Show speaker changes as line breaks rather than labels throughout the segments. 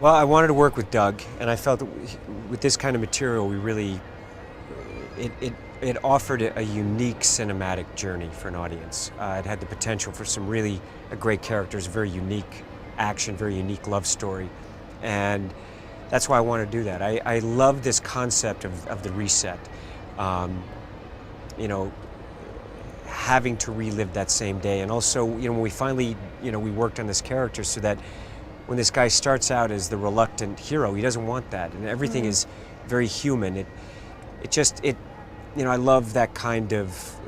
Well, I wanted to work with Doug, and I felt that with this kind of material, we really, it offered a unique cinematic journey for an audience. It had the potential for some really great characters, very unique action, very unique love story, and that's why I wanted to do that. I love this concept of the reset. You know, having to relive that same day, and also, when we finally, we worked on this character so that when this guy starts out as the reluctant hero, he doesn't want that, and everything is very human. I love that kind of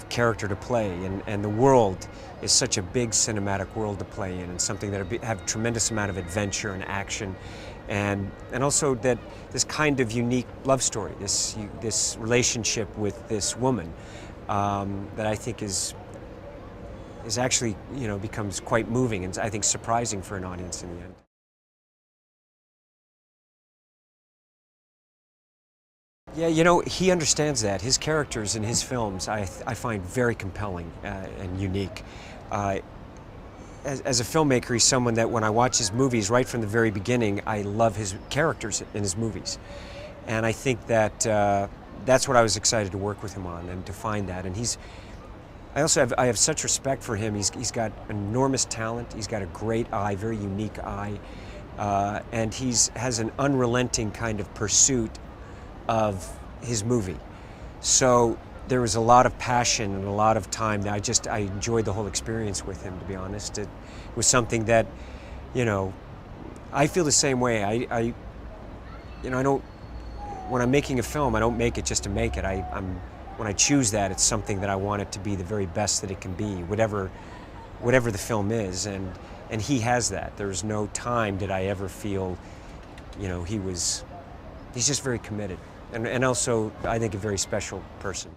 character to play, and the world is such a big cinematic world to play in, and something that have tremendous amount of adventure and action, and also that this kind of unique love story, this relationship with this woman, that I think is actually, becomes quite moving and I think surprising for an audience in the end. Yeah, he understands that. His characters in his films I find very compelling and unique. As a filmmaker, he's someone that when I watch his movies right from the very beginning, I love his characters in his movies. And I think that that's what I was excited to work with him on and to find that. And I have such respect for him. He's got enormous talent. He's got a great eye, very unique eye, and has an unrelenting kind of pursuit of his movie. So there was a lot of passion and a lot of time that I enjoyed the whole experience with him, to be honest. It was something that, I feel the same way. I don't, when I'm making a film, I don't make it just to make it. When I choose that, it's something that I want it to be the very best that it can be, whatever the film is, and he has that. There's no time did I ever feel, he's just very committed, and also I think a very special person.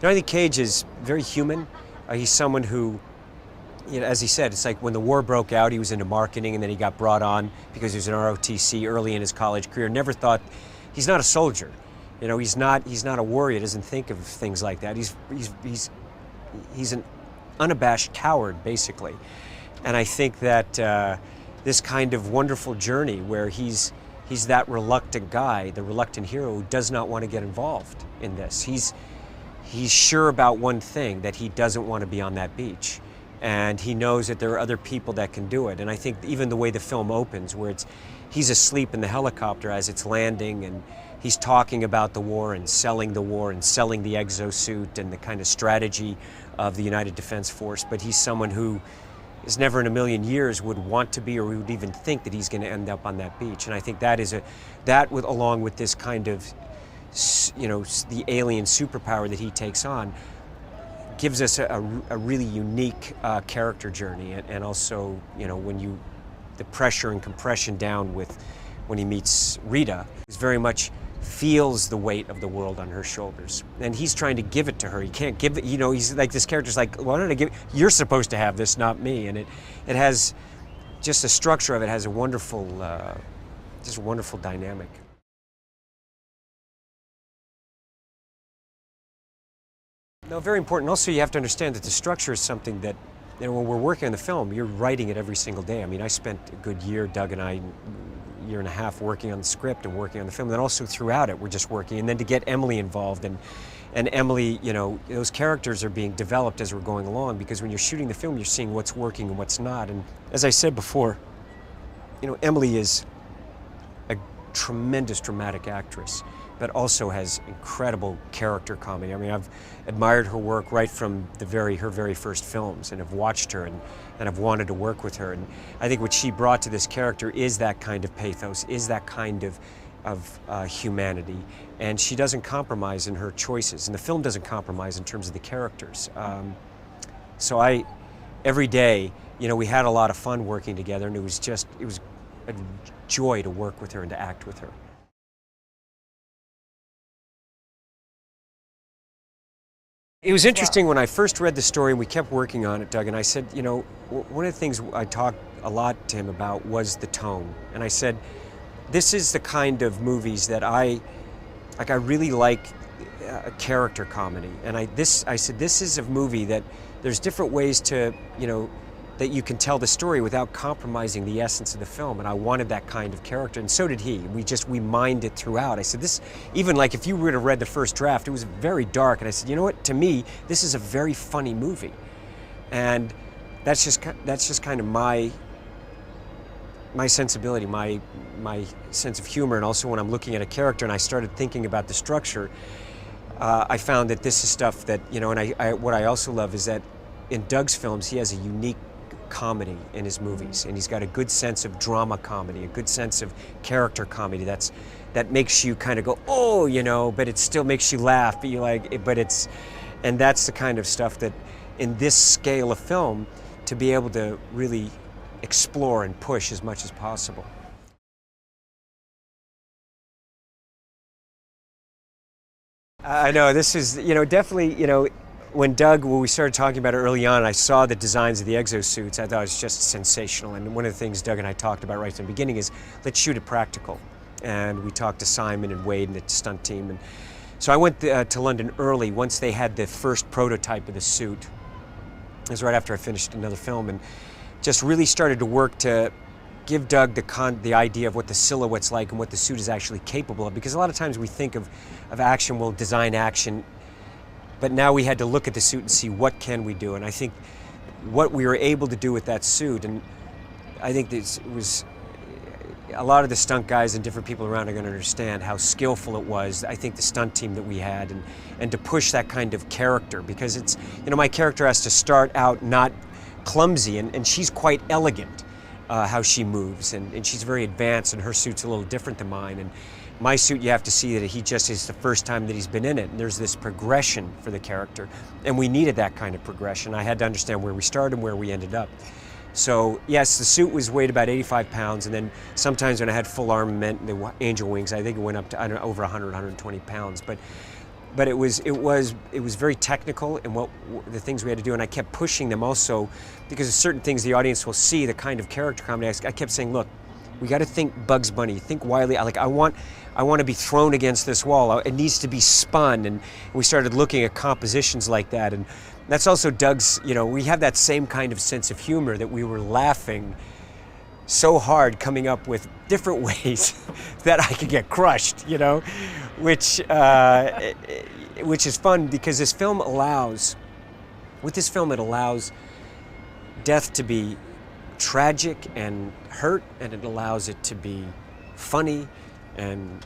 I think Cage is very human. He's someone who, as he said, it's like when the war broke out, he was into marketing, and then he got brought on because he was an ROTC early in his college career. Never thought, he's not a soldier, he's not a warrior. Doesn't think of things like that. He's an unabashed coward, basically. And I think that this kind of wonderful journey where he's that reluctant guy, the reluctant hero who does not want to get involved in this. He's sure about one thing, that he doesn't want to be on that beach. And he knows that there are other people that can do it. And I think even the way the film opens, where he's asleep in the helicopter as it's landing, and he's talking about the war and selling the exosuit and the kind of strategy of the United Defense Force. But he's someone who is never in a million years would want to be, or would even think that he's going to end up on that beach. And I think along with this kind of, the alien superpower that he takes on, gives us a really unique character journey, and also, the pressure and compression down when he meets Rita, is very much feels the weight of the world on her shoulders, and he's trying to give it to her. He can't give it. He's like, this character's like, why don't I give it? You're supposed to have this, not me. And it has just the structure of it has a wonderful, just a wonderful dynamic. No, very important. Also, you have to understand that the structure is something that, when we're working on the film, you're writing it every single day. I mean, I spent a good year, Doug and I, year and a half, working on the script and working on the film. And then also throughout it, we're just working. And then to get Emily involved, and Emily, those characters are being developed as we're going along, because when you're shooting the film, you're seeing what's working and what's not. And as I said before, Emily is a tremendous dramatic actress, but also has incredible character comedy. I mean, I've admired her work right from her very first films, and have watched her and have wanted to work with her. And I think what she brought to this character is that kind of pathos, is that kind of humanity, and she doesn't compromise in her choices, and the film doesn't compromise in terms of the characters. So every day, we had a lot of fun working together, and it was a joy to work with her and to act with her. It was interesting when I first read the story and we kept working on it, Doug, and I said, one of the things I talked a lot to him about was the tone. And I said, this is the kind of movies that I really like, a character comedy. And I said, this is a movie that there's different ways to, that you can tell the story without compromising the essence of the film, and I wanted that kind of character, and so did he. We mined it throughout. I said, this, even like if you would have read the first draft, it was very dark, and I said, you know what, to me, this is a very funny movie. And that's just kind of my sensibility, my sense of humor, and also when I'm looking at a character and I started thinking about the structure, I found that this is stuff that, and what I also love is that in Doug's films, he has a unique comedy in his movies, and he's got a good sense of drama comedy, a good sense of character comedy that makes you kind of go, oh, but it still makes you laugh, but and that's the kind of stuff that in this scale of film, to be able to really explore and push as much as possible. I know, this is, definitely, when we started talking about it early on, I saw the designs of the exosuits, I thought it was just sensational. And one of the things Doug and I talked about right from the beginning is, let's shoot it practical. And we talked to Simon and Wade and the stunt team. And so I went to London early, once they had the first prototype of the suit. It was right after I finished another film, and just really started to work to give Doug the idea of what the silhouette's like and what the suit is actually capable of. Because a lot of times we think of action, we'll design action, but now we had to look at the suit and see what can we do. And I think what we were able to do with that suit, and I think it was, a lot of the stunt guys and different people around are going to understand how skillful it was. I think the stunt team that we had, and to push that kind of character, because it's, my character has to start out not clumsy, and she's quite elegant, how she moves, and she's very advanced, and her suit's a little different than mine. And my suit, you have to see that he just is the first time that he's been in it, and there's this progression for the character, and we needed that kind of progression. I had to understand where we started and where we ended up. So yes, the suit weighed about 85 pounds, and then sometimes when I had full armament, the angel wings, I think it went up to, I don't know, over 100, 120 pounds. But it was very technical in the things we had to do, and I kept pushing them also, because of certain things the audience will see, the kind of character comedy. I kept saying, look, we got to think Bugs Bunny, think Wile E. I want to be thrown against this wall. It needs to be spun, and we started looking at compositions like that. And that's also Doug's, we have that same kind of sense of humor, that we were laughing so hard coming up with different ways that I could get crushed, which is fun, because this film allows death to be tragic and hurt, and it allows it to be funny, and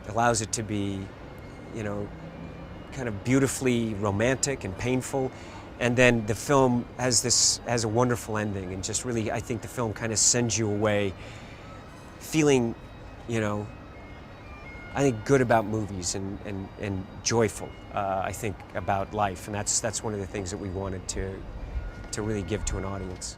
allows it to be, kind of beautifully romantic and painful. And then the film has a wonderful ending, and just really, I think the film kind of sends you away feeling, I think good about movies, and joyful, I think, about life. And that's one of the things that we wanted to really give to an audience.